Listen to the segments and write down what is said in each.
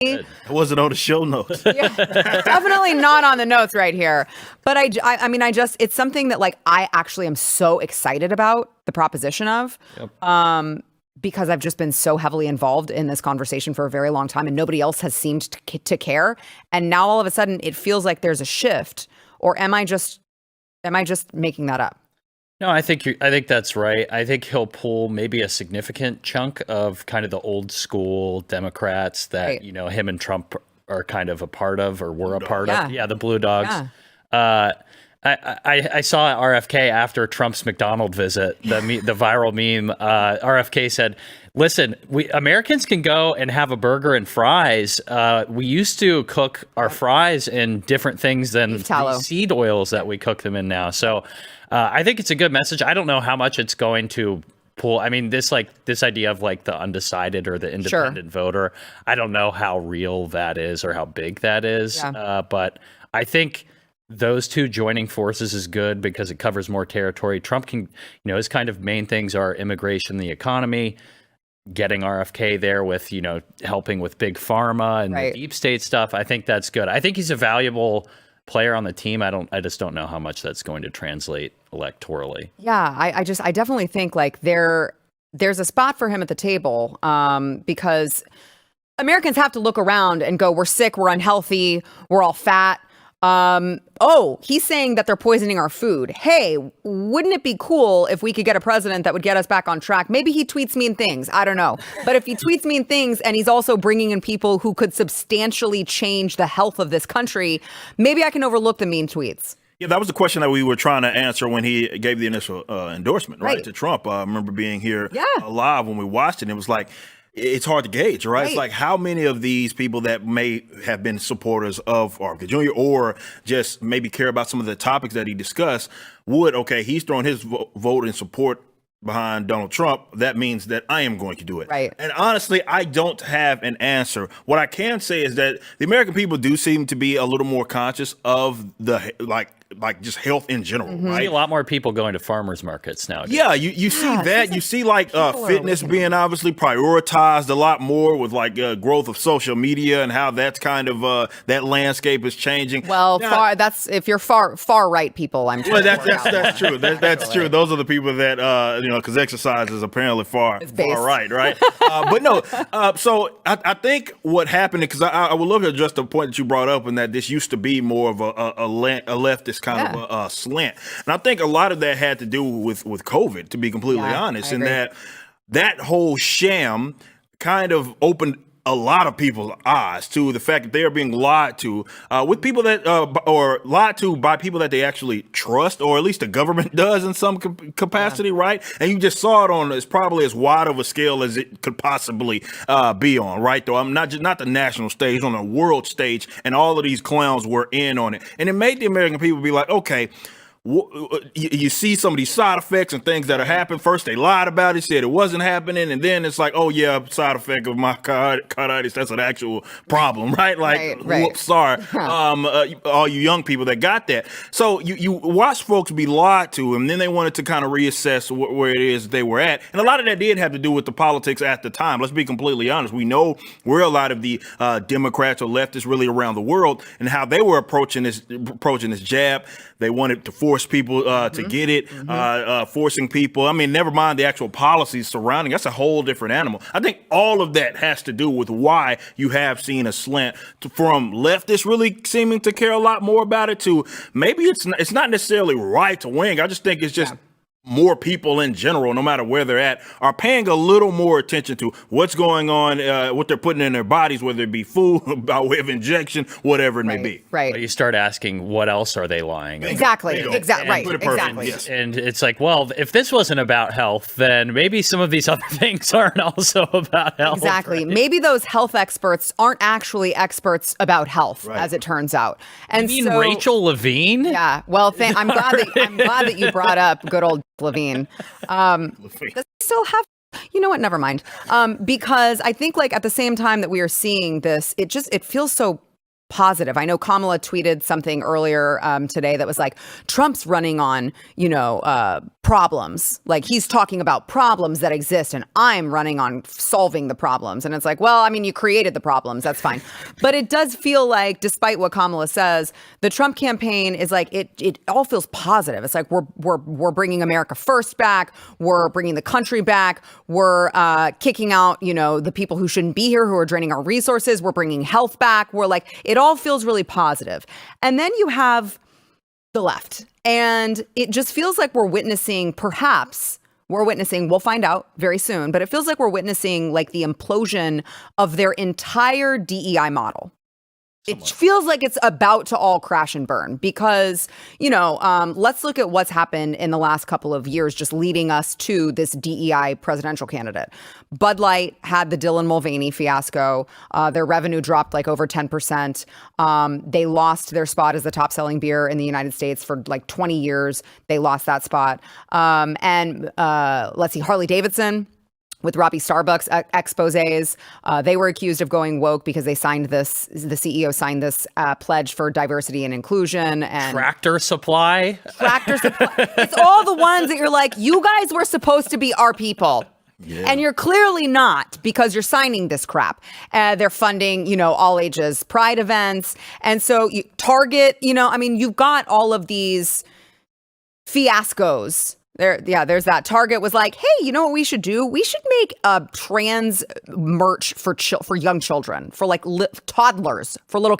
It wasn't on the show notes. Yeah, definitely not on the notes right here. But I mean, it's something that like I actually am so excited about the proposition of, because I've just been so heavily involved in this conversation for a very long time, and nobody else has seemed to care. And now all of a sudden, it feels like there's a shift. Or am I just making that up? No, I think that's right. I think he'll pull maybe a significant chunk of kind of the old school Democrats that, you know, him and Trump are kind of a part of or were a part of. Yeah, the Blue Dogs. Yeah. I saw at RFK after Trump's McDonald visit, the viral meme, RFK said, listen, Americans can go and have a burger and fries. We used to cook our fries in different things than the seed oils that we cook them in now. So I think it's a good message. I don't know how much it's going to pull. I mean, this idea of like the undecided or the independent voter, I don't know how real that is or how big that is. Yeah. But I think those two joining forces is good because it covers more territory. Trump can, you know, his kind of main things are immigration, the economy, getting RFK there with, you know, helping with big pharma and the deep state stuff. I think that's good. I think he's a valuable player on the team. I just don't know how much that's going to translate electorally. Yeah, I definitely think like there's a spot for him at the table, because Americans have to look around and go, we're sick, we're unhealthy, we're all fat. He's saying that they're poisoning our food. Hey, wouldn't it be cool if we could get a president that would get us back on track? Maybe he tweets mean things. I don't know. But if he tweets mean things and he's also bringing in people who could substantially change the health of this country, maybe I can overlook the mean tweets. Yeah, that was the question that we were trying to answer when he gave the initial endorsement, right, to Trump. I remember being here live when we watched it. And it was like, it's hard to gauge, right? It's like how many of these people that may have been supporters of RFK Jr. or just maybe care about some of the topics that he discussed would, he's throwing his vote in support behind Donald Trump. That means that I am going to do it. Right. And honestly, I don't have an answer. What I can say is that the American people do seem to be a little more conscious of the, like just health in general, right? You see a lot more people going to farmers markets nowadays. Yeah, you see that. You see like fitness being obviously prioritized a lot more with like growth of social media and how that's kind of that landscape is changing. Well, now, if you're far right people, I'm sure. Well, that's true. That's true. Those are the people that because exercise is apparently far right? But no. So I think what happened, because I will look at just the point that you brought up, and that this used to be more of a leftist kind of a slant. And I think a lot of that had to do with COVID, to be completely honest, and that whole sham kind of opened a lot of people's eyes to the fact that they are being lied to with people that or lied to by people that they actually trust, or at least the government does in some capacity, right? And you just saw it on it's probably as wide of a scale as it could possibly be on, right? Though I'm not the national stage, on a world stage, and all of these clowns were in on it, and it made the American people be like, okay. You see some of these side effects and things that are happening. First, they lied about it, said it wasn't happening, and then it's like, oh yeah, side effect of my carditis. That's an actual problem, right? Like, whoops, sorry. All you young people that got that. So you watch folks be lied to, and then they wanted to kind of reassess where it is they were at, and a lot of that did have to do with the politics at the time. Let's be completely honest. We know where a lot of the Democrats or leftists really around the world and how they were approaching this jab. They wanted to force people to get it, forcing people. I mean, never mind the actual policies surrounding. That's a whole different animal. I think all of that has to do with why you have seen a slant from leftists really seeming to care a lot more about it to maybe it's not necessarily right to wing. I just think it's just more people in general, no matter where they're at, are paying a little more attention to what's going on, what they're putting in their bodies, whether it be food, by way of injection, whatever it may be. Right. But you start asking, what else are they lying about? Exactly. And it's like, well, if this wasn't about health, then maybe some of these other things aren't also about health. Exactly. Right? Maybe those health experts aren't actually experts about health, as it turns out. And you mean Rachel Levine? Yeah. Well, I'm glad that you brought up good old Levine. Does he still have? You know what? Never mind. Because I think like at the same time that we are seeing this, it feels so positive. I know Kamala tweeted something earlier today that was like, Trump's running on, problems. Like he's talking about problems that exist and I'm running on solving the problems. And it's like, well, I mean, you created the problems. That's fine. But it does feel like, despite what Kamala says, the Trump campaign is like, it all feels positive. It's like, we're bringing America first back. We're bringing the country back. We're kicking out, the people who shouldn't be here, who are draining our resources. We're bringing health back. We're like, it all feels really positive. And then you have the left. And it just feels like we'll find out very soon, but it feels like we're witnessing like the implosion of their entire DEI model. It feels like it's about to all crash and burn because, let's look at what's happened in the last couple of years, just leading us to this DEI presidential candidate. Bud Light had the Dylan Mulvaney fiasco. Their revenue dropped like over 10%. They lost their spot as the top selling beer in the United States for like 20 years. They lost that spot. And let's see, Harley Davidson, with Robbie Starbucks exposés. They were accused of going woke because the CEO signed this pledge for diversity and inclusion. And Tractor Supply. It's all the ones that you're like, you guys were supposed to be our people. Yeah. And you're clearly not because you're signing this crap. They're funding, all ages pride events. And so Target, you've got all of these fiascos. There's that. Target was like, hey, you know what we should do? We should make trans merch for young children, for like toddlers, for little,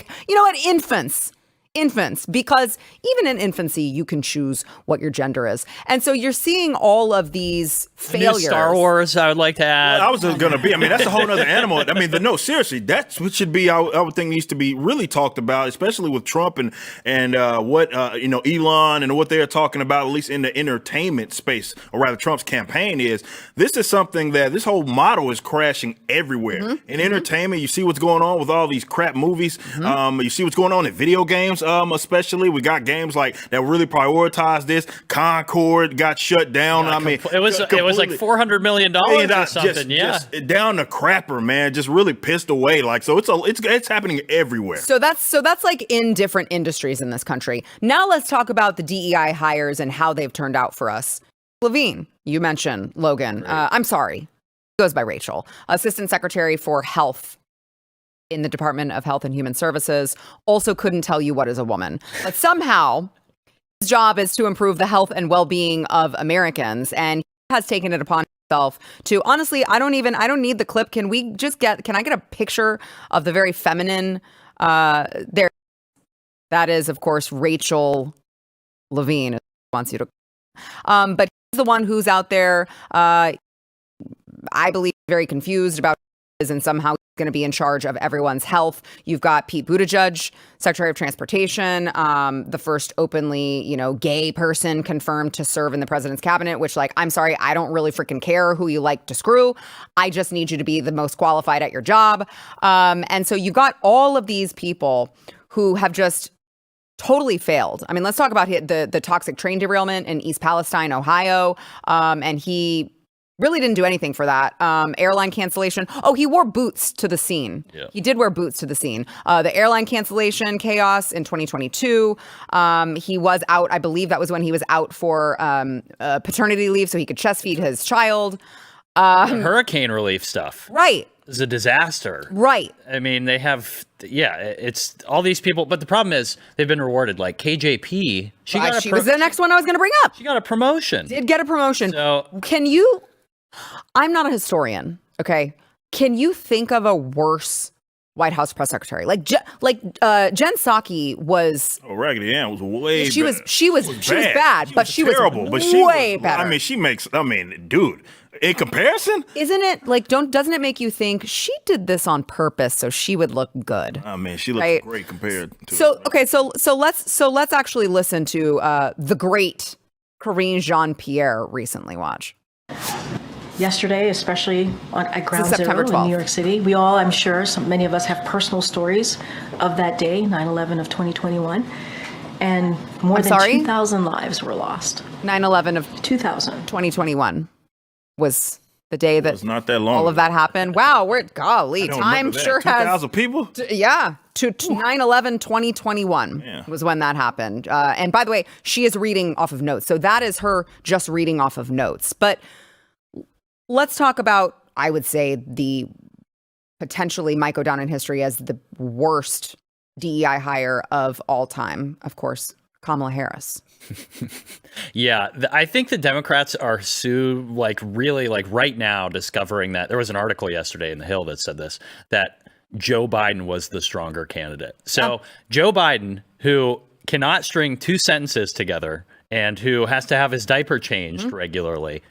infants, because even in infancy, you can choose what your gender is. And so you're seeing all of these failures. New Star Wars, I would like to add. Well, I was going to be, that's a whole other animal. No, seriously, that's what should be, I would think needs to be really talked about, especially with Trump and what, Elon and what they're talking about, at least in the entertainment space, or rather Trump's campaign is. This is something that this whole model is crashing everywhere. Mm-hmm. In entertainment, you see what's going on with all these crap movies. Mm-hmm. You see what's going on in video games. Especially we got games like that really prioritize this. Concord got shut down. It was like $400 million or something. Just down the crapper, man. Just really pissed away. Like, so it's happening everywhere. So that's like in different industries in this country. Now let's talk about the DEI hires and how they've turned out for us. Levine, you mentioned Logan. I'm sorry, goes by Rachel, Assistant Secretary for Health in the Department of Health and Human Services, also couldn't tell you what is a woman. But somehow his job is to improve the health and well-being of Americans. And he has taken it upon himself to, honestly, I don't need the clip. Can I get a picture of the very feminine there? That is, of course, Rachel Levine wants you to. But he's the one who's out there, I believe, very confused about and somehow going to be in charge of everyone's health. You've got Pete Buttigieg, Secretary of Transportation, the first openly, gay person confirmed to serve in the president's cabinet, which, like, I'm sorry, I don't really freaking care who you like to screw. I just need you to be the most qualified at your job. And so you've got all of these people who have just totally failed. Let's talk about the toxic train derailment in East Palestine, Ohio. And he really didn't do anything for that. Airline cancellation. Oh, he wore boots to the scene. Yeah. He did wear boots to the scene. The airline cancellation chaos in 2022. He was out. I believe that was when he was out for paternity leave so he could chest feed his child. Hurricane relief stuff. Right. It's a disaster. Right. They have, it's all these people. But the problem is they've been rewarded. Like KJP. She was the next one I was going to bring up. She got a promotion. Did get a promotion. So I'm not a historian, okay? Can you think of a worse White House press secretary? Like Jen Psaki was. Oh, Raggedy Ann was way. She was bad, but she was terrible. But she way better. She makes. Dude, in comparison, isn't it like? Doesn't it make you think she did this on purpose so she would look good? She looks great compared to. So let's actually listen to the great Karine Jean-Pierre recently watch. Yesterday, especially at Ground Zero in New York City, we all, I'm sure, many of us have personal stories of that day, 9/11 of 2021, and more than 2,000 lives were lost. 9/11 of 2021 was the day that it was not that long all of that happened. Wow, time sure has 2,000 people. Yeah, to 9/11/2021 was when that happened. And by the way, she is reading off of notes. So that is her just reading off of notes. But let's talk about, I would say, the potentially might go down in history as the worst DEI hire of all time. Of course, Kamala Harris. Yeah, I think the Democrats are really right now discovering that there was an article yesterday in The Hill that said this, that Joe Biden was the stronger candidate. So Joe Biden, who cannot string two sentences together and who has to have his diaper changed regularly,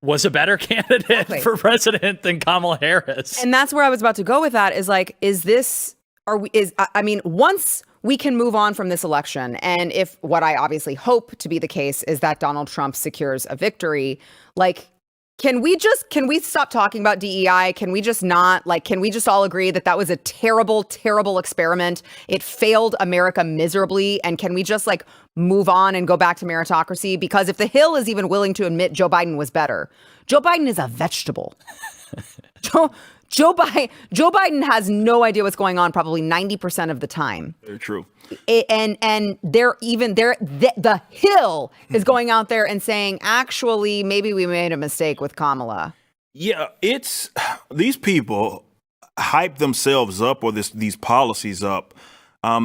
was a better candidate for president than Kamala Harris. And that's where I was about to go with that, once we can move on from this election, and if what I obviously hope to be the case is that Donald Trump secures a victory, can we stop talking about DEI? Can we just all agree that was a terrible, terrible experiment? It failed America miserably. And can we just move on and go back to meritocracy? Because if the Hill is even willing to admit Joe Biden was better, Joe Biden is a vegetable. Joe Biden has no idea what's going on probably 90% of the time. Very true. And the Hill is going out there and saying, actually, maybe we made a mistake with Kamala. Yeah, it's these people hype themselves up or these policies up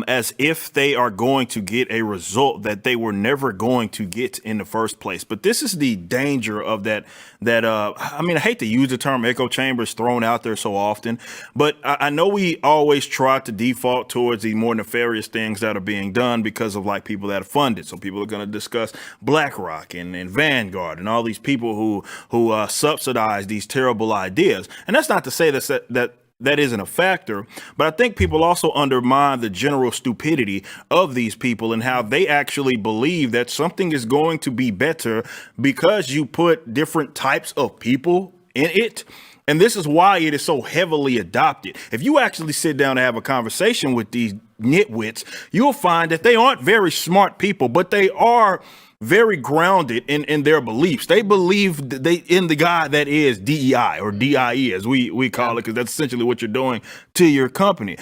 as if they are going to get a result that they were never going to get in the first place. But this is the danger of that I hate to use the term echo chambers thrown out there so often, but I know we always try to default towards the more nefarious things that are being done because of people that are funded. So people are going to discuss BlackRock and Vanguard and all these people who subsidize these terrible ideas. And that's not to say that isn't a factor, but I think people also undermine the general stupidity of these people and how they actually believe that something is going to be better because you put different types of people in it. And this is why it is so heavily adopted. If you actually sit down and have a conversation with these nitwits, you'll find that they aren't very smart people, but they are very grounded in their beliefs. They believe in the guy that is DEI or DIE, as we call it, because that's essentially what you're doing to your company.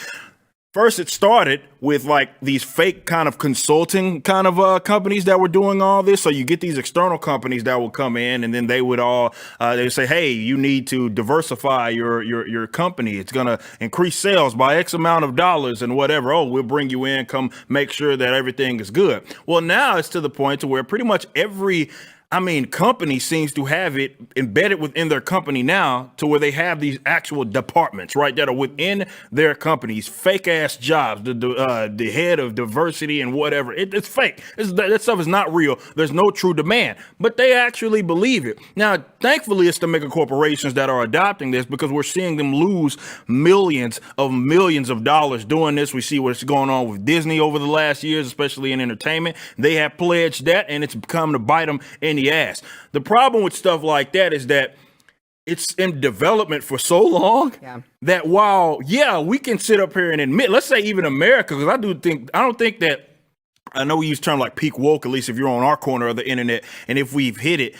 First, it started with these fake kind of consulting kind of companies that were doing all this. So you get these external companies that will come in, and then they would they would say, hey, you need to diversify your company. It's going to increase sales by X amount of dollars and whatever. Oh, we'll bring you in, come make sure that everything is good. Well, now it's to the point to where pretty much every company seems to have it embedded within their company now to where they have these actual departments, right, that are within their companies, fake ass jobs, the head of diversity and whatever. It's fake. That stuff is not real. There's no true demand, but they actually believe it. Now, thankfully, it's the mega corporations that are adopting this because we're seeing them lose millions of dollars doing this. We see what's going on with Disney over the last years, especially in entertainment. They have pledged that, and it's come to bite them in the ass. The problem with stuff like that is that it's in development for so long that while, we can sit up here and admit, let's say even America, because I know we use terms like peak woke, at least if you're on our corner of the internet, and if we've hit it,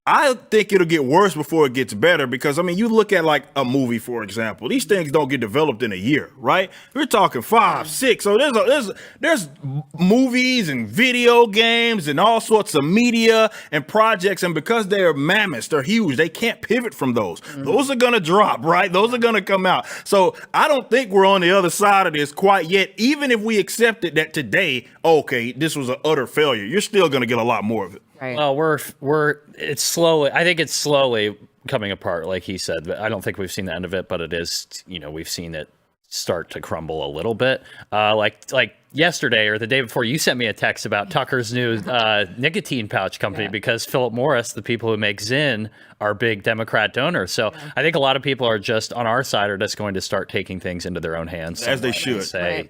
I think it'll get worse before it gets better because, you look at a movie, for example. These things don't get developed in a year, right? We're talking 5, 6. So there's movies and video games and all sorts of media and projects. And because they're mammoths, they're huge, they can't pivot from those. Those are going to drop, right? Those are going to come out. So I don't think we're on the other side of this quite yet. Even if we accepted that today, okay, this was an utter failure, you're still going to get a lot more of it. Right. Well, it's slowly, I think it's slowly coming apart, like he said, but I don't think we've seen the end of it, but it is, we've seen it start to crumble a little bit. Like yesterday or the day before, you sent me a text about Tucker's new nicotine pouch company because Philip Morris, the people who make Zyn, are big Democrat donors. So I think a lot of people are just on our side are just going to start taking things into their own hands. As they should. Say,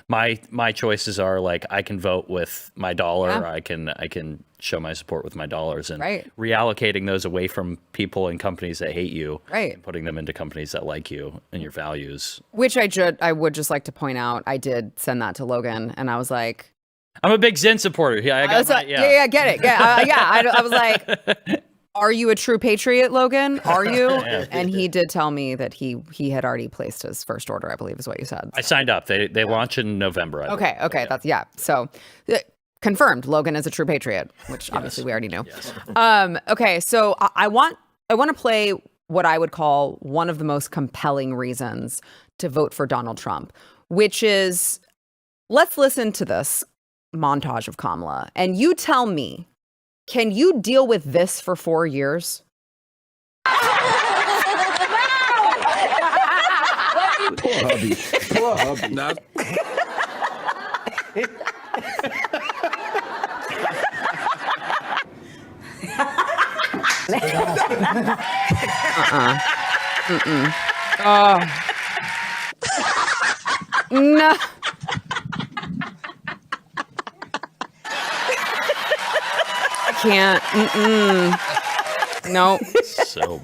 my choices are I can vote with my dollar. I can show my support with my dollars and reallocating those away from people and companies that hate you and putting them into companies that like you and your values. Which I would just like to point out, I did send that to Logan and I was like, I'm a big Zyn supporter. Yeah, I get it. Yeah, I was like, Are you a true patriot, Logan? Are you? And he did tell me that he had already placed his first order, I believe is what you said. I signed up. They launch in November. Okay. That's So confirmed, Logan is a true patriot, which obviously we already knew. Yes. Okay, so I want to play what I would call one of the most compelling reasons to vote for Donald Trump, which is, let's listen to this montage of Kamala, and you tell me, can you deal with this for 4 years? Poor hubby. Poor hubby. Not. Oh. No. I can't. No. So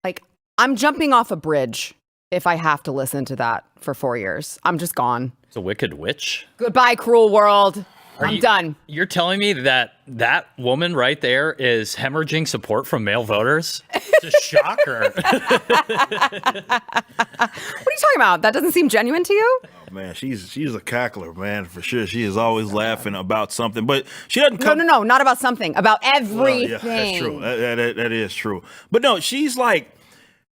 like, I'm jumping off a bridge if I have to listen to that for 4 years. I'm just gone. it's a wicked witch. Goodbye, cruel world. I'm done. You're telling me that woman right there is hemorrhaging support from male voters? It's a shocker. What are you talking about? That doesn't seem genuine to you? Oh, man, she's a cackler, man, for sure. She is always laughing about something, but she doesn't come. No, not about something. About everything. Yeah, that's true. That is true. But no, she's like,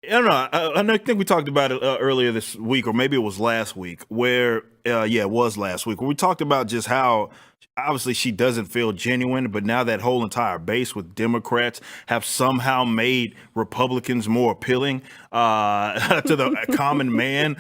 I don't know. I think we talked about it earlier this week, or maybe it was last week, where, it was last week, where we talked about just how obviously she doesn't feel genuine, but now that whole entire base with Democrats have somehow made Republicans more appealing to the common man,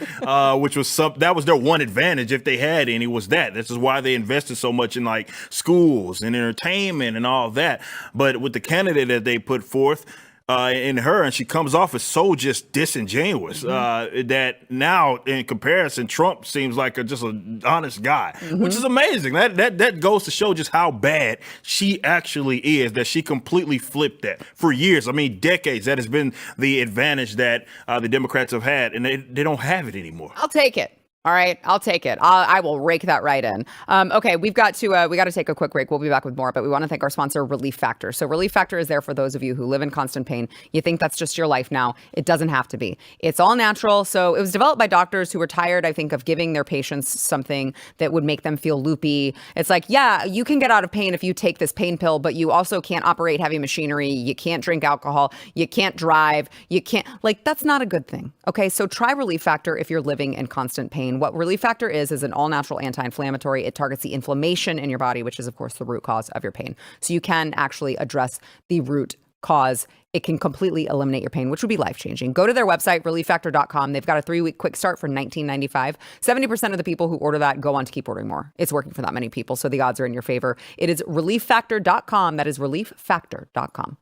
which was that was their one advantage, if they had any, was that. This is why they invested so much in like schools and entertainment and all that. But with the candidate that they put forth, in her, and she comes off as so just disingenuous, that now in comparison, Trump seems like just an honest guy, which is amazing. That goes to show just how bad she actually is, that she completely flipped that for years. I mean, decades. That has been the advantage that the Democrats have had, and they don't have it anymore. I'll take it. All right, I'll take it. I will rake that right in. Okay, we got to take a quick break. We'll be back with more, but we want to thank our sponsor, Relief Factor. So Relief Factor is there for those of you who live in constant pain. You think that's just your life now. It doesn't have to be. It's all natural. So it was developed by doctors who were tired, I think, of giving their patients something that would make them feel loopy. It's like, yeah, you can get out of pain if you take this pain pill, but you also can't operate heavy machinery. You can't drink alcohol. You can't drive. You can't, that's not a good thing. Okay, so try Relief Factor if you're living in constant pain. What Relief Factor is an all-natural anti-inflammatory. It targets the inflammation in your body, which is, of course, the root cause of your pain. So you can actually address the root cause. It can completely eliminate your pain, which would be life-changing. Go to their website, relieffactor.com. They've got a 3-week quick start for $19.95. 70% of the people who order that go on to keep ordering more. It's working for that many people, so the odds are in your favor. It is relieffactor.com. That is relieffactor.com.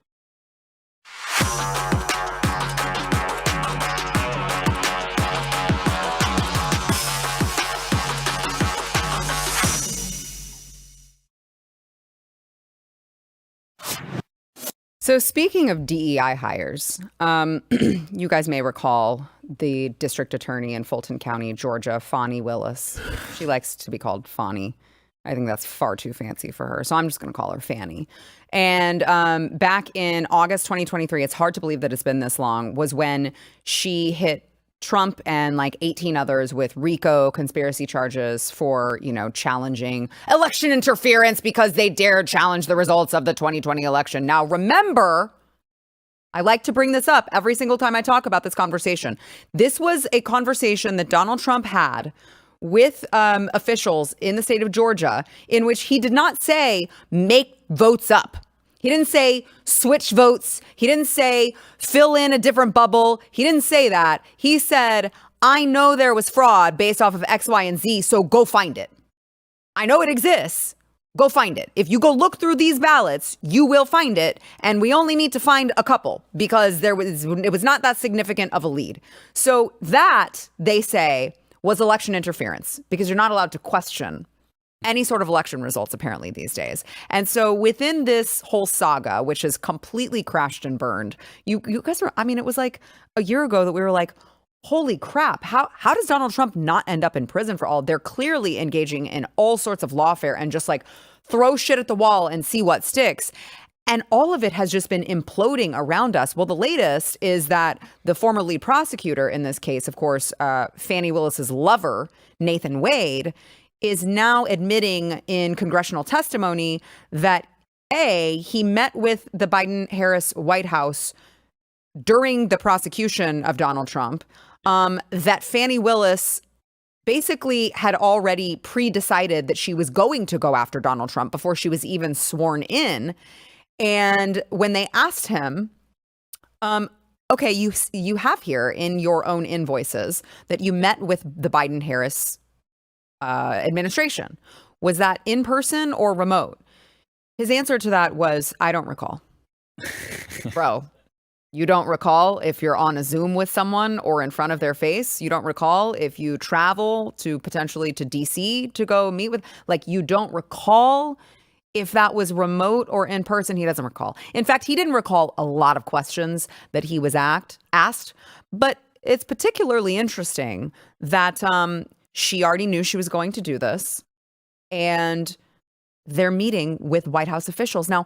So speaking of DEI hires, you guys may recall the district attorney in Fulton County, Georgia, Fani Willis. She likes to be called Fani. I think that's far too fancy for her. So I'm just going to call her Fani. And back in August 2023, it's hard to believe that it's been this long, was when she hit Trump and 18 others with RICO conspiracy charges for, challenging election interference because they dared challenge the results of the 2020 election. Now, remember, I like to bring this up every single time I talk about this conversation. This was a conversation that Donald Trump had with officials in the state of Georgia, in which he did not say, make votes up. He didn't say switch votes. He didn't say fill in a different bubble. He didn't say that. He said, I know there was fraud based off of X, Y, and Z, so go find it. I know it exists. Go find it. If you go look through these ballots, you will find it. And we only need to find a couple because it was not that significant of a lead. So that, they say, was election interference because you're not allowed to question any sort of election results apparently these days. And so within this whole saga, which has completely crashed and burned, you guys were, it was like a year ago that we were like, holy crap, how does Donald Trump not end up in prison for all? They're clearly engaging in all sorts of lawfare and just throw shit at the wall and see what sticks. And all of it has just been imploding around us. Well, the latest is that the former lead prosecutor in this case, of course, Fani Willis's lover, Nathan Wade, is now admitting in congressional testimony that he met with the Biden-Harris White House during the prosecution of Donald Trump, that Fani Willis basically had already pre-decided that she was going to go after Donald Trump before she was even sworn in. And when they asked him, okay, you have here in your own invoices that you met with the Biden-Harris administration. Was that in person or remote? His answer to that was, I don't recall. Bro, you don't recall if you're on a Zoom with someone or in front of their face. You don't recall if you travel to potentially to DC to go meet with, like, you don't recall if that was remote or in person. He doesn't recall. In fact, he didn't recall a lot of questions that he was asked, but it's particularly interesting that she already knew she was going to do this, and they're meeting with White House officials. Now,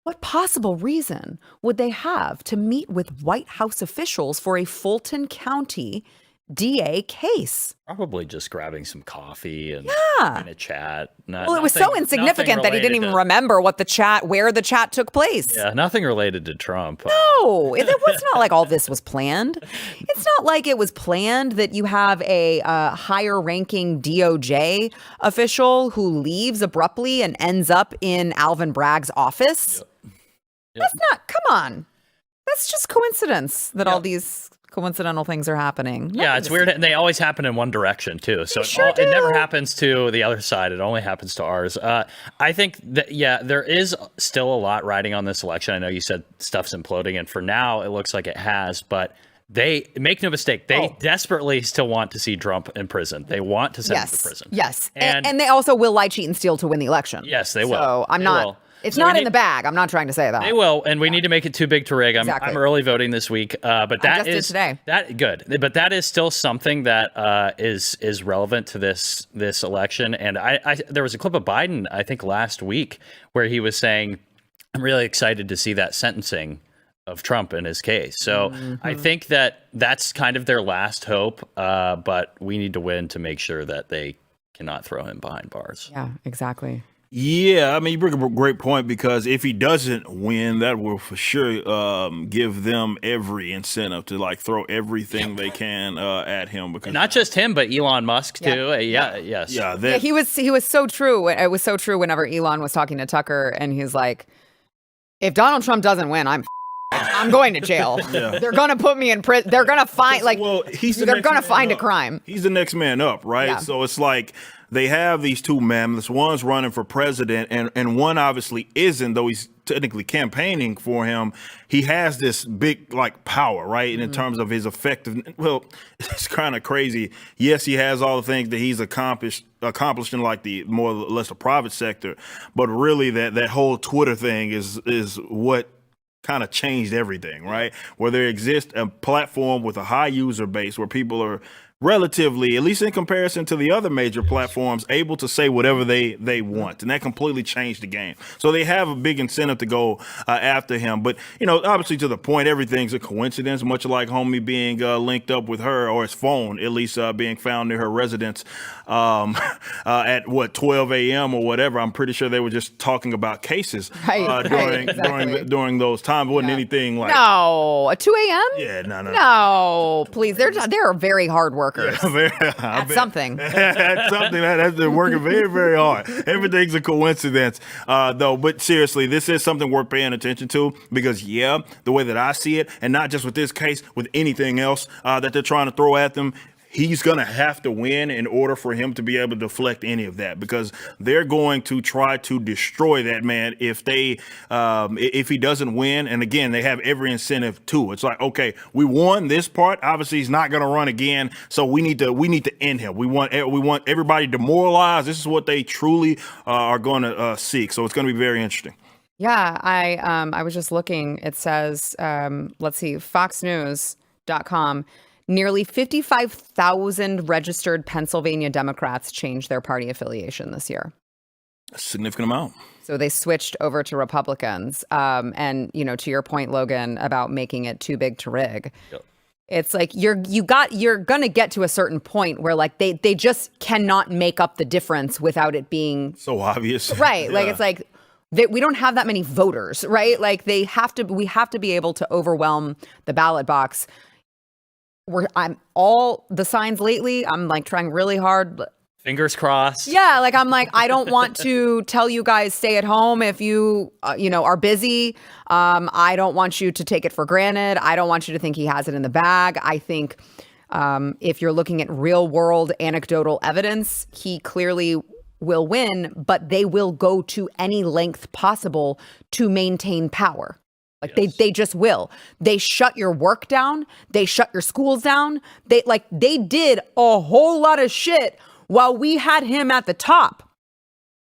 what possible reason would they have to meet with White House officials for a Fulton County DA case? Probably just grabbing some coffee and a chat. Well, it was so insignificant that he didn't even remember where the chat took place. Yeah, nothing related to Trump. No, it was not like all this was planned. It's not like it was planned that you have a higher ranking DOJ official who leaves abruptly and ends up in Alvin Bragg's office. Yep. That's not, come on. That's just coincidence that all these coincidental things are happening. Yeah, it's weird. And they always happen in one direction, too. So it never happens to the other side. It only happens to ours. I think that, there is still a lot riding on this election. I know you said stuff's imploding, and for now, it looks like it has. But they, make no mistake, they desperately still want to see Trump in prison. They want to send him to prison. Yes. And they also will lie, cheat, and steal to win the election. Yes, they will. So I'm not... It's not in the bag. I'm not trying to say that. They will, and we need to make it too big to rig. I'm early voting this week, but that is today. Good. But that is still something that is relevant to this election. And I there was a clip of Biden, I think last week, where he was saying, "I'm really excited to see that sentencing of Trump in his case." So I think that's kind of their last hope. But we need to win to make sure that they cannot throw him behind bars. Yeah, exactly. Yeah, I mean, you bring up a great point, because if he doesn't win, that will for sure give them every incentive to like throw everything they can at him. Because not just him, but Elon Musk too. He was so true. It was so true whenever Elon was talking to Tucker, and he's like, "If Donald Trump doesn't win, I'm going to jail. They're gonna put me in prison. They're gonna find they're gonna find a crime. He's the next man up, right? Yeah. So it's like they have these two mammoths. One's running for president, and one obviously isn't, though he's technically campaigning for him. He has this big power, right? And in terms of his effectiveness, well, it's kind of crazy. Yes, he has all the things that he's accomplished in like the more or less the private sector, but really that whole Twitter thing is what kind of changed everything, right? Where there exists a platform with a high user base where people are relatively, at least in comparison to the other major platforms, able to say whatever they want. And that completely changed the game. So they have a big incentive to go after him. But, obviously to the point, everything's a coincidence, much like homie being linked up with her, or his phone, at least being found near her residence at 12 a.m. or whatever. I'm pretty sure they were just talking about cases during those times. It wasn't anything like... No, at 2 a.m.? Yeah, no. No, please. They're very hard workers. At something. They're working very, very hard. Everything's a coincidence, though. But seriously, this is something worth paying attention to, because, the way that I see it, and not just with this case, with anything else that they're trying to throw at them, he's going to have to win in order for him to be able to deflect any of that, because they're going to try to destroy that man if he doesn't win. And again, they have every incentive to. It's like, okay, we won this part. Obviously, he's not going to run again, so we need to end him. We want everybody demoralized. This is what they truly are going to seek. So it's going to be very interesting. Yeah, I was just looking. It says, let's see, FoxNews.com. Nearly 55,000 registered Pennsylvania Democrats changed their party affiliation this year. A significant amount. So they switched over to Republicans. And, to your point, Logan, about making it too big to rig. Yep. It's like you're going to get to a certain point where like they just cannot make up the difference without it being so obvious. Right. Yeah. Like it's like we don't have that many voters, right? Like we have to be able to overwhelm the ballot box. I'm all the signs lately. I'm like trying really hard. Fingers crossed. Yeah, like I'm like, I don't want to tell you guys stay at home if you, are busy. I don't want you to take it for granted. I don't want you to think he has it in the bag. I think if you're looking at real world anecdotal evidence, he clearly will win, but they will go to any length possible to maintain power. Like yes. they just will. They shut your work down. They shut your schools down. They did a whole lot of shit while we had him at the top.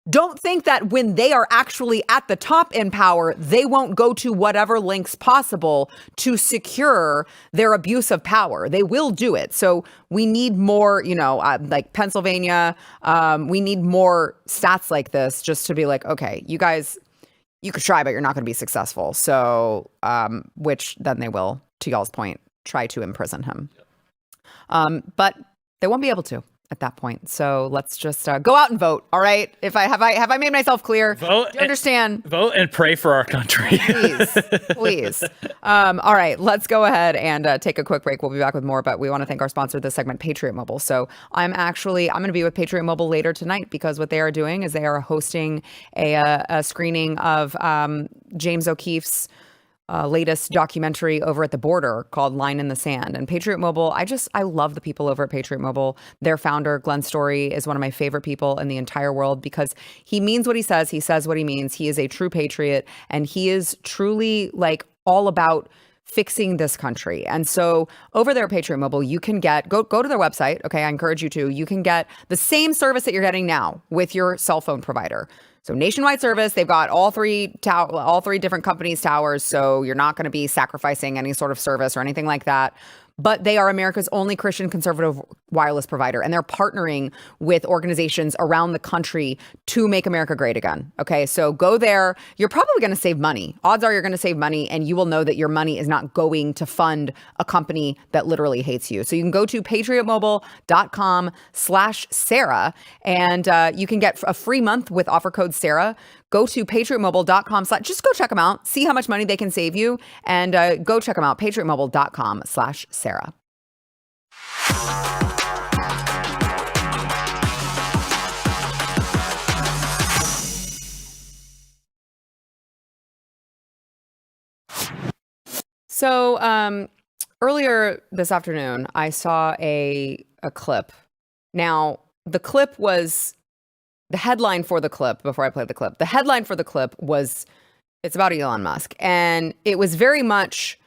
Don't think that when they are actually at the top in power, they won't go to whatever lengths possible to secure their abuse of power. They will do it. So we need more, like Pennsylvania, we need more stats like this just to be like, okay, you guys, you could try, but you're not going to be successful. So, which then they will, to y'all's point, try to imprison him. But they won't be able to at that point. So let's just go out and vote. All right. Have I made myself clear? Vote. Do you understand? Vote and pray for our country. Please. All right. Let's go ahead and take a quick break. We'll be back with more, but we want to thank our sponsor of this segment, Patriot Mobile. So I'm going to be with Patriot Mobile later tonight because what they are doing is they are hosting a screening of James O'Keefe's latest documentary over at the border called Line in the Sand. And Patriot Mobile, I love the people over at Patriot Mobile. Their founder, Glenn Story, is one of my favorite people in the entire world because he means what he says what he means. He is a true patriot, and he is truly like all about fixing this country. And so over there at Patriot Mobile, you can go to their website. Okay, I encourage you to. You can get the same service that you're getting now with your cell phone provider. So nationwide service, they've got all three different companies' towers, so you're not going to be sacrificing any sort of service or anything like that. But they are America's only Christian conservative wireless provider, and they're partnering with organizations around the country to make America great again. Okay, so go there. You're probably going to save money. Odds are you're going to save money, and you will know that your money is not going to fund a company that literally hates you. So you can go to patriotmobile.com/Sarah, and you can get a free month with offer code Sarah. Go to patriotmobile.com. Just go check them out. See how much money they can save you. And go check them out. patriotmobile.com/Sarah. So earlier this afternoon, I saw a clip. Now, the clip was... The headline for the clip, before I play the clip, the headline for the clip was, it's about Elon Musk. And it was very much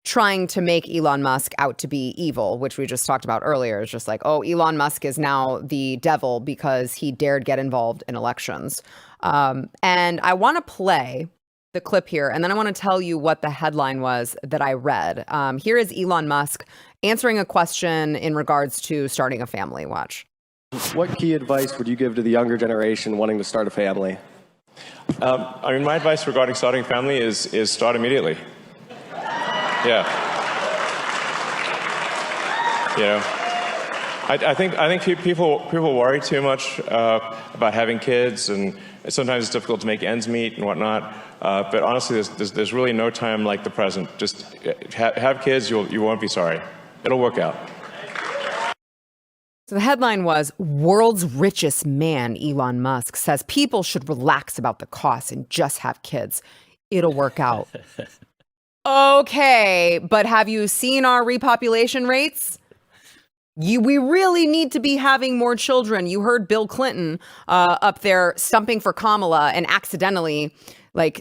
trying to make Elon Musk out to be evil, which we just talked about earlier. It's just like, oh, Elon Musk is now the devil because he dared get involved in elections. And I want to play the clip here, and then I want to tell you what the headline was that I read. Here is Elon Musk answering a question in regards to starting a family. Watch. What key advice would you give to the younger generation wanting to start a family? My advice regarding starting a family is start immediately. Yeah. I think people worry too much about having kids, and sometimes it's difficult to make ends meet and whatnot. But honestly, there's really no time like the present. Just have kids. You won't be sorry. It'll work out. So the headline was, world's richest man, Elon Musk, says people should relax about the costs and just have kids. It'll work out. Okay, but have you seen our repopulation rates? We really need to be having more children. You heard Bill Clinton up there stumping for Kamala and accidentally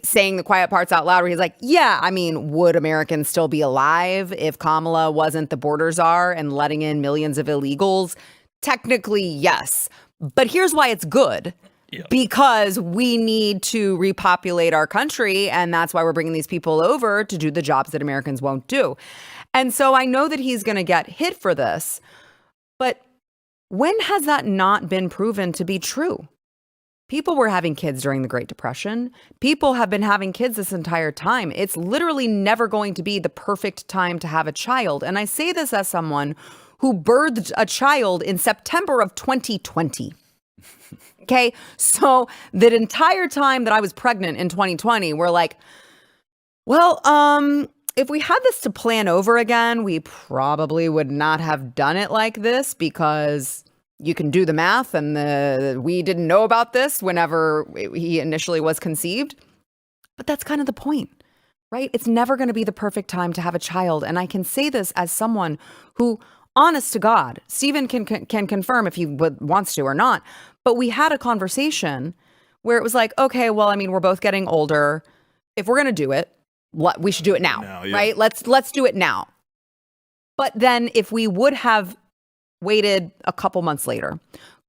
saying the quiet parts out loud where he's like, yeah, would Americans still be alive if Kamala wasn't the border czar and letting in millions of illegals? Technically, yes. But here's why it's good. Yeah. Because we need to repopulate our country, and that's why we're bringing these people over to do the jobs that Americans won't do. And so I know that he's going to get hit for this, but when has that not been proven to be true? People were having kids during the Great Depression. People have been having kids this entire time. It's literally never going to be the perfect time to have a child. And I say this as someone who birthed a child in September of 2020. Okay, so that entire time that I was pregnant in 2020, we're like, well, if we had this to plan over again, we probably would not have done it like this, because you can do the math, and we didn't know about this whenever he initially was conceived. But that's kind of the point, right? It's never going to be the perfect time to have a child. And I can say this as someone who, honest to God, Stephen can confirm if he wants to or not, but we had a conversation where it was like, okay, well, I mean, we're both getting older. If we're going to do it, we should do it now, right? Let's do it now. But then if we would have waited a couple months later,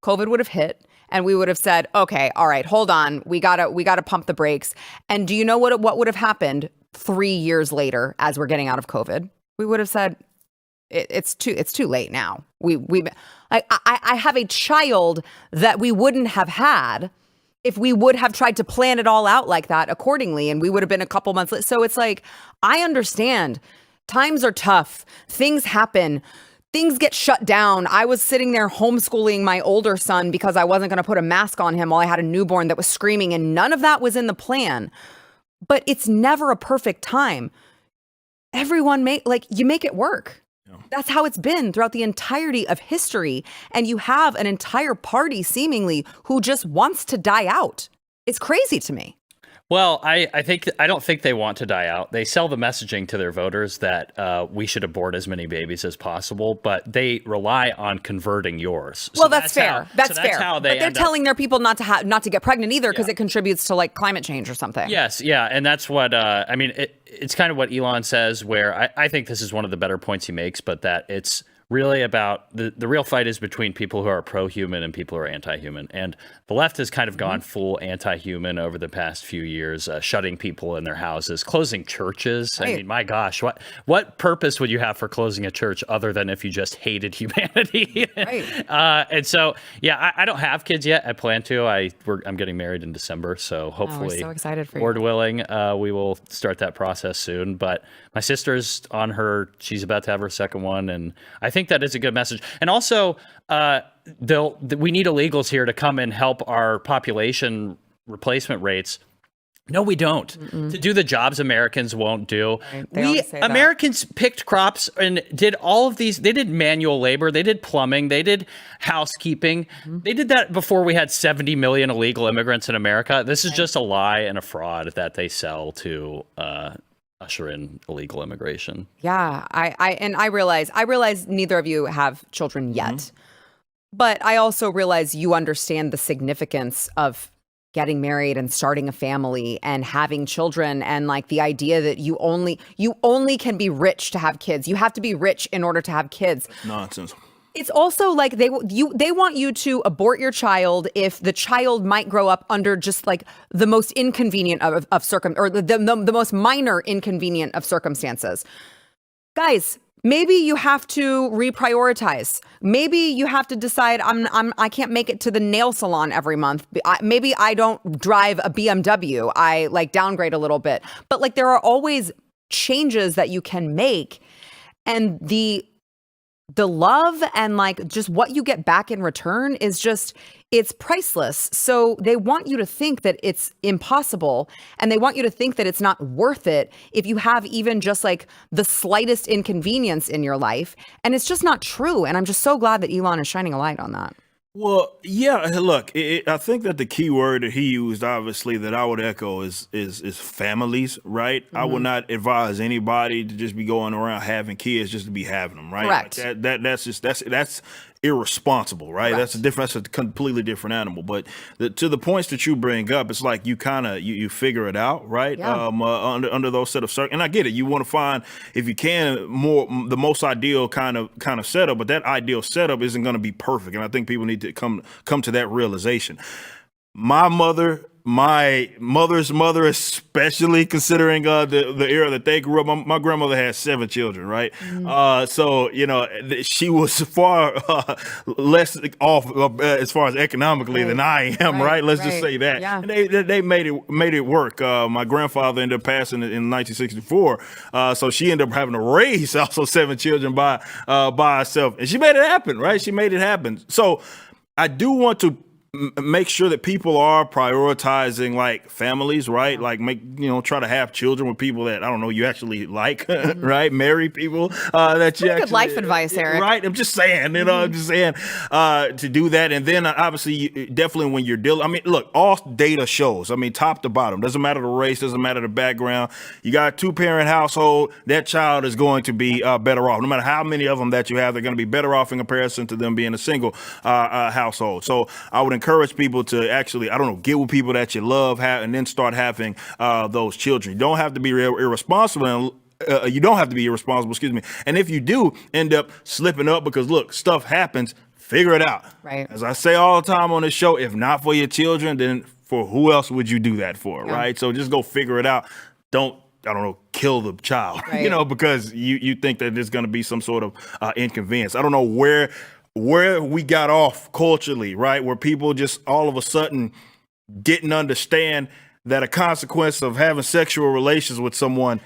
COVID would have hit, and we would have said, okay, all right, hold on. We gotta pump the brakes. And do you know what would have happened 3 years later as we're getting out of COVID? We would have said, it's too late now. I have a child that we wouldn't have had if we would have tried to plan it all out like that accordingly, and we would have been a couple months late. So it's like, I understand times are tough. Things happen. Things get shut down. I was sitting there homeschooling my older son because I wasn't going to put a mask on him while I had a newborn that was screaming, and none of that was in the plan. But it's never a perfect time. Everyone you make it work. Yeah. That's how it's been throughout the entirety of history. And you have an entire party seemingly who just wants to die out. It's crazy to me. Well, I don't think they want to die out. They sell the messaging to their voters that we should abort as many babies as possible, but they rely on converting yours. Well, that's fair. That's fair. How but they're telling their people not to get pregnant either, because it contributes to like climate change or something. Yes, yeah, and that's what I mean. It's kind of what Elon says, where I think this is one of the better points he makes, but that it's really about the real fight is between people who are pro-human and people who are anti-human. And the left has kind of gone full anti-human over the past few years, shutting people in their houses, closing churches. Right. I mean, my gosh, what purpose would you have for closing a church other than if you just hated humanity? Right. And so, yeah, I don't have kids yet. I plan to. I'm getting married in December, so hopefully, we're so excited for you. Lord willing, we will start that process soon. But my sister's she's about to have her second one, and I think that is a good message. And also, we need illegals here to come and help our population replacement rates. No, we don't. To do the jobs Americans won't do. Right. Americans picked crops and did all of these. They did manual labor. They did plumbing. They did housekeeping. They did that before we had 70 million illegal immigrants in America. This is just a lie and a fraud that they sell to usher in illegal immigration. Yeah, I realize neither of you have children yet, but I also realize you understand the significance of getting married and starting a family and having children, and like the idea that you only can be rich to have kids. You have to be rich in order to have kids. Nonsense. It's also like they want you to abort your child if the child might grow up under just like the most inconvenient or the most minor inconvenient of circumstances. Guys, maybe you have to reprioritize. Maybe you have to decide I can't make it to the nail salon every month. Maybe I don't drive a BMW. I like downgrade a little bit. But like there are always changes that you can make, and the love and like just what you get back in return is just, it's priceless. So they want you to think that it's impossible, and they want you to think that it's not worth it if you have even just like the slightest inconvenience in your life. And it's just not true. And I'm just so glad that Elon is shining a light on that. Well, yeah, look, I think that the key word that he used, obviously, that I would echo is families, right? I would not advise anybody to just be going around having kids just to be having them, right? Correct. Like that's irresponsible, right? Correct. That's a completely different animal. But to the points that you bring up, it's like you kind of you figure it out, right? Yeah. Under those set of circumstances, and I get it. You want to find, if you can, the most ideal kind of setup, but that ideal setup isn't going to be perfect, and I think people need to come to that realization. My mother my mother's mother, especially considering the era that they grew up. My grandmother had 7 children, right? So she was far less off as far as economically than I am, right? Let's just say that. Yeah. And they made it work. My grandfather ended up passing in 1964, so she ended up having to raise also 7 children by herself, and she made it happen, right? She made it happen. So I do want to make sure that people are prioritizing like families, right? Like try to have children with people that, I don't know, you actually like, right? Marry people that you actually. Good life advice, Eric. Right? I'm just saying, I'm just saying to do that. And then obviously, definitely when you're dealing, I mean, look, all data shows, I mean, top to bottom, doesn't matter the race, doesn't matter the background. You got a 2-parent household, that child is going to be better off. No matter how many of them that you have, they're going to be better off in comparison to them being a single household. So I would encourage people to actually, I don't know, get with people that you love, and then start having those children. You don't have to be irresponsible. You don't have to be irresponsible, excuse me. And if you do end up slipping up, because look, stuff happens, figure it out. Right. As I say all the time on this show, if not for your children, then for who else would you do that for, right? So just go figure it out. Don't, I don't know, kill the child, because you think that there's going to be some sort of inconvenience. I don't know where we got off culturally, right? Where people just all of a sudden didn't understand that a consequence of having sexual relations with someone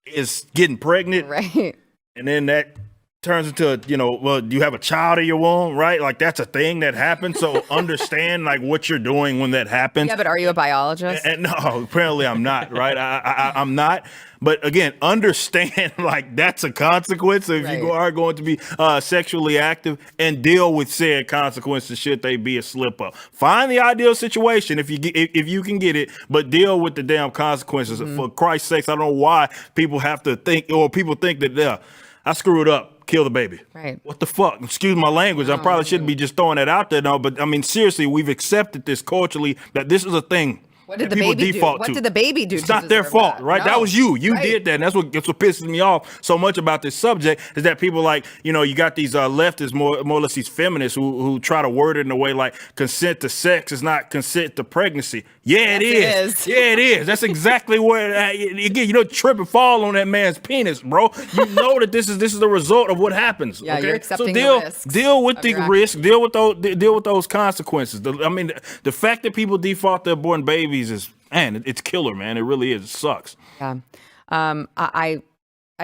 is getting pregnant. Right. And then that turns into, you have a child in your womb, right? Like that's a thing that happens. So understand like what you're doing when that happens. Yeah, but are you a biologist? And no, apparently I'm not, right? I'm not. But again, understand like that's a consequence if you are going to be sexually active, and deal with said consequences should they be a slip up. Find the ideal situation if you can get it, but deal with the damn consequences. For Christ's sakes, I don't know why people have to think, or people think that I screwed up, kill the baby. Right. What the fuck? Excuse my language. I probably shouldn't be just throwing that out there now, but I mean seriously, we've accepted this culturally that this is a thing. What did the baby do? What did the baby do? It's not their fault, right? No. That was you. You did that. And that's what pisses me off so much about this subject is that people like, you got these leftists, more or less these feminists who try to word it in a way like consent to sex is not consent to pregnancy. Yeah, it is. Yeah, it is. That's exactly where, again, you don't trip and fall on that man's penis, bro. You know that this is the result of what happens. Yeah, okay? you're accepting the risks. Deal with the risk. Deal with those consequences. The fact that people default to aborting babies is, man, it's killer, man. It really is. It sucks. Yeah. I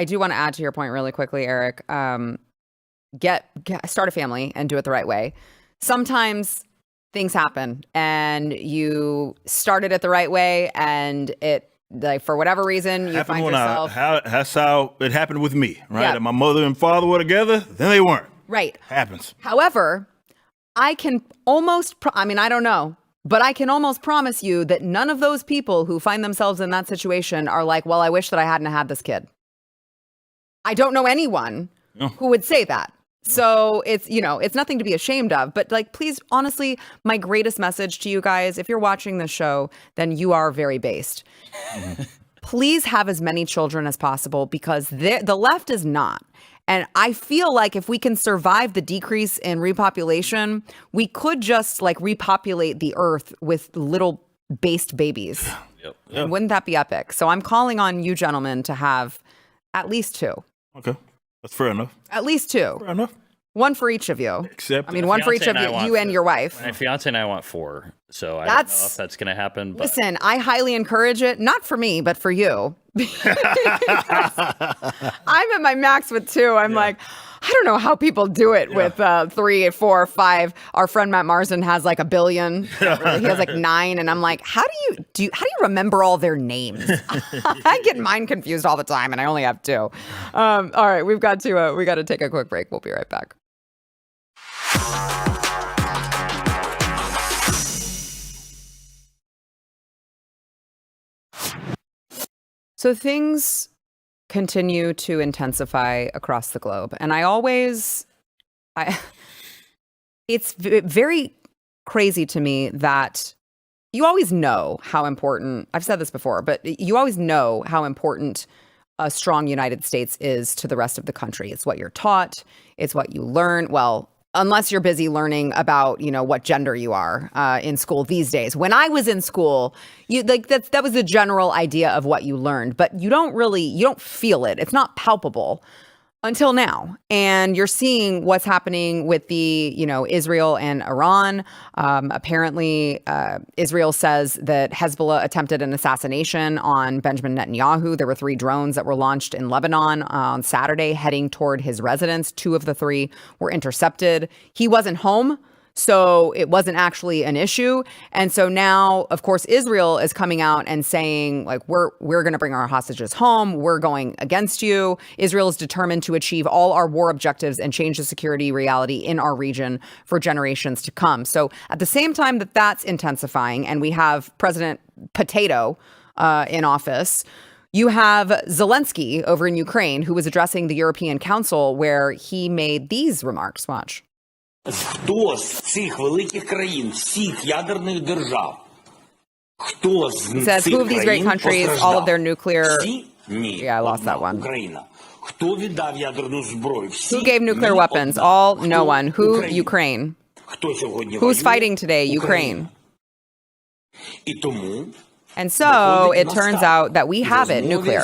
do want to add to your point really quickly, Eric. Start a family and do it the right way. Sometimes things happen and you started it the right way and it, like, for whatever reason, you find yourself. That's how it happened with me, right? Yeah. My mother and father were together, then they weren't. Right. Happens. However, I can almost, I don't know, but I can almost promise you that none of those people who find themselves in that situation are like, well, I wish that I hadn't had this kid. I don't know anyone who would say that. So it's nothing to be ashamed of, but like, please, honestly, my greatest message to you guys, if you're watching this show, then you are very based. Please have as many children as possible, because the left is not. And I feel like if we can survive the decrease in repopulation, we could just like repopulate the earth with little based babies. Yep. Wouldn't that be epic? So I'm calling on you gentlemen to have at least 2. Okay. That's fair enough. At least 2. Fair enough. One for each of you. One for each of you and your wife. My fiance and I want 4. So I don't know if that's going to happen. But. Listen, I highly encourage it. Not for me, but for you. I'm at my max with 2. I'm like, I don't know how people do it with 3, 4, 5. Our friend Matt Marsden has like 1 billion. He has like 9, and I'm like, how do you remember all their names? I get mine confused all the time, and I only have 2. All right, we got to take a quick break. We'll be right back. So things continue to intensify across the globe. And it's very crazy to me that you always know how important, I've said this before, but you always know how important a strong United States is to the rest of the country. It's what you're taught. It's what you learn. Well, unless you're busy learning about, what gender you are in school these days. When I was in school, that was the general idea of what you learned, but you don't feel it. It's not palpable until now. And you're seeing what's happening with the, Israel and Iran. Apparently, Israel says that Hezbollah attempted an assassination on Benjamin Netanyahu. There were 3 drones that were launched in Lebanon on Saturday heading toward his residence. 2 of the 3 were intercepted. He wasn't home, so it wasn't actually an issue. And so now, of course, Israel is coming out and saying, like, we're going to bring our hostages home. We're going against you. Israel is determined to achieve all our war objectives and change the security reality in our region for generations to come. So at the same time that that's intensifying, and we have President Potato in office, you have Zelensky over in Ukraine, who was addressing the European Council, where he made these remarks. Watch. Хто з цих великих країн, всіх ядерних держав, хто з who of these great countries, all of their nuclear... Ні. Yeah, I lost that one. Україна. Хто віддав ядерну зброю? Всі. Who gave nuclear weapons? All, no one. Who? Ukraine. Хто сьогодні Who's воює? fighting today? Ukraine. І тому And so it turns out that we have it, nuclear.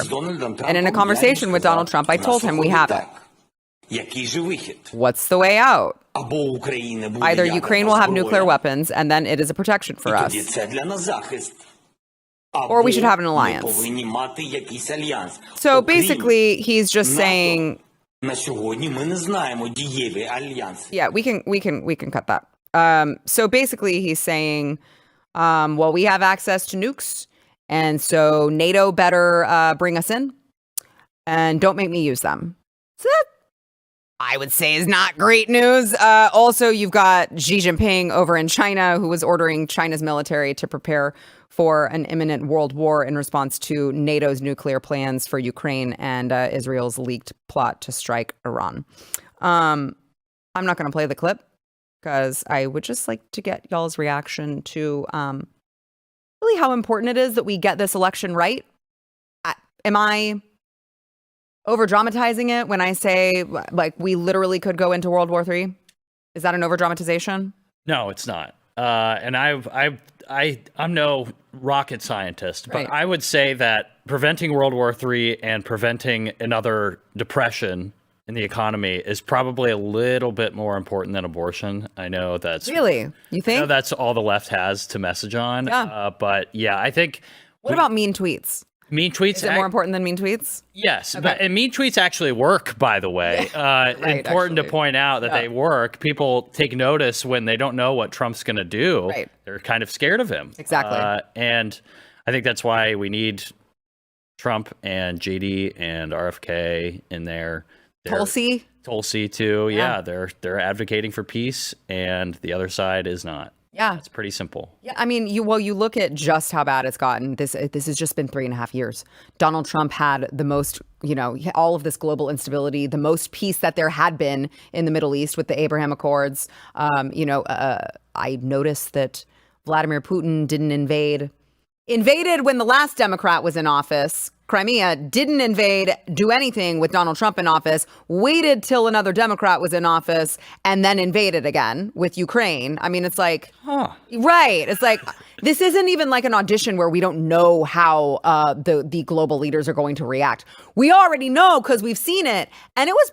And in a conversation with Donald Trump, I told him we have it. Який же вихід? What's the way out? Або Україна буде Either ядерна Ukraine will have зброя, nuclear weapons, and then it is a protection for і us. тоді це для нас захист. Or we should have an Або alliance. ми повинні мати якийсь альянс. So Окрім basically, he's just НАТО, saying, на сьогодні ми не знаємо дієві альянси. yeah, we can cut that. So basically, he's saying, well, we have access to nukes, and so NATO better bring us in, and don't make me use them. So that, I would say, is not great news. Also, you've got Xi Jinping over in China, who was ordering China's military to prepare for an imminent world war in response to NATO's nuclear plans for Ukraine and Israel's leaked plot to strike Iran. I'm not going to play the clip because I would just like to get y'all's reaction to really how important it is that we get this election right. Am I over dramatizing it when I say, like, we literally could go into World War III? Is that an over dramatization? No, it's not. And I'm no rocket scientist, but Right. I would say that preventing World War III and preventing another depression in the economy is probably a little bit more important than abortion. I know that's Really? You I think? know that's all the left has to message on. Yeah. But yeah, I think What about mean tweets? mean tweets. Is it more important than mean tweets? Yes, Okay. and mean tweets actually work, by the way. Important to actually. point out that they work. People take notice when they don't know what Trump's going to do. Right. They're kind of scared of him. Exactly. And I think that's why we need Trump and JD and RFK in there. Tulsi too. Yeah, they're advocating for peace, and the other side is not. Yeah. It's pretty simple. Yeah, I mean, you look at just how bad it's gotten. This has just been 3.5 years. Donald Trump had the most, all of this global instability, the most peace that there had been in the Middle East with the Abraham Accords. I noticed that Vladimir Putin didn't invaded when the last Democrat was in office. Crimea, didn't do anything with Donald Trump in office, waited till another Democrat was in office, and then invaded again with Ukraine. I mean, it's like, right. It's like, this isn't even like an audition where we don't know how the global leaders are going to react. We already know because we've seen it, and it was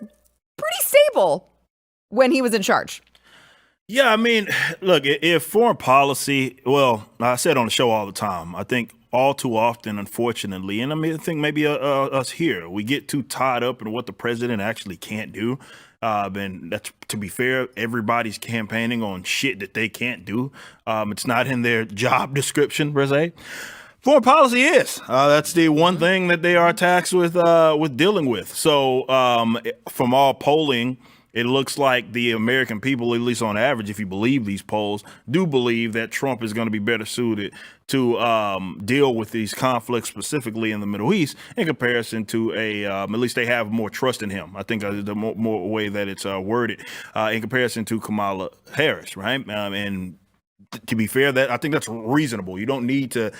pretty stable when he was in charge. Yeah, I mean, look, if foreign policy, well, I said on the show all the time, I think all too often, unfortunately, and I think maybe us here, we get too tied up in what the president actually can't do. And that's, to be fair, everybody's campaigning on shit that they can't do. It's not in their job description, per se. Foreign policy is. That's the one thing that they are tasked with dealing with. So from all polling, it looks like the American people, at least on average, if you believe these polls, do believe that Trump is going to be better suited to deal with these conflicts, specifically in the Middle East, in comparison to at least they have more trust in him. I think the more way that it's worded in comparison to Kamala Harris, right? And to be fair, that I think that's reasonable. You don't need to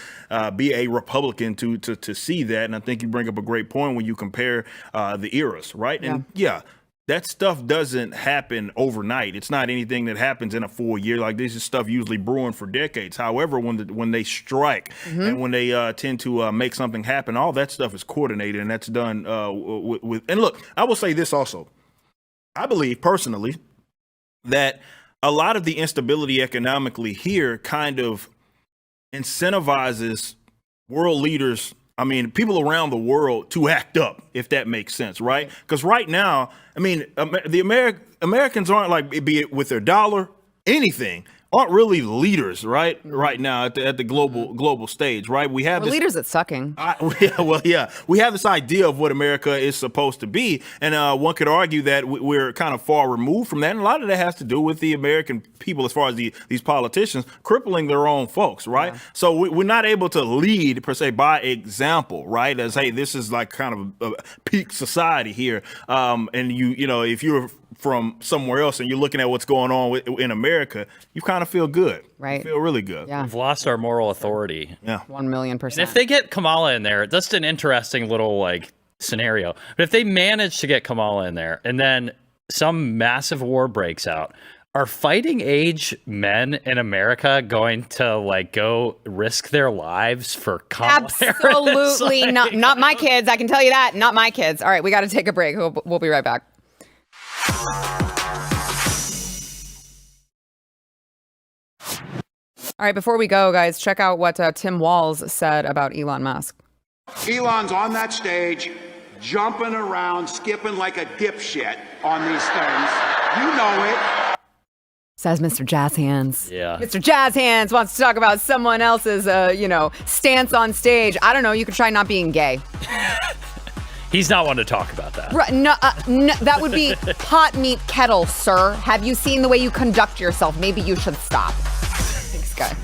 be a Republican to see that. And I think you bring up a great point when you compare the eras, right? And yeah, that stuff doesn't happen overnight. It's not anything that happens in a full year. Like, this is stuff usually brewing for decades. However, when they strike and when they tend to make something happen, all that stuff is coordinated, and that's done with. And look, I will say this also. I believe personally that a lot of the instability economically here kind of incentivizes world leaders, I mean, people around the world, to act up, if that makes sense, right? Because right now, I mean, the Americans aren't, like, be it with their dollar, anything, aren't really leaders, right? Right now at the global stage, right? We have leaders at sucking. We have this idea of what America is supposed to be, and one could argue that we're kind of far removed from that. And a lot of that has to do with the American people, as far as these politicians crippling their own folks, right? Yeah. So we're not able to lead per se by example, right? As, hey, this is like kind of a peak society here, and you know, if you're from somewhere else and you're looking at what's going on in America, you kind of feel good. Right. You feel really good. Yeah. We've lost our moral authority. Yeah. 1,000,000%. And if they get Kamala in there, that's an interesting little, like, scenario. But if they manage to get Kamala in there and then some massive war breaks out, are fighting age men in America going to, like, go risk their lives for Kamala? Absolutely not. Not my kids. I can tell you that. Not my kids. All right, we got to take a break. We'll be right back. All right, before we go, guys, check out what Tim Walz said about Elon Musk. Elon's on that stage, jumping around, skipping like a dipshit on these things. You know it. Says Mr. Jazz Hands. Yeah. Mr. Jazz Hands wants to talk about someone else's, stance on stage. I don't know. You could try not being gay. He's not one to talk about that. Right, no, that would be hot meat kettle, sir. Have you seen the way you conduct yourself? Maybe you should stop. Thanks, guys.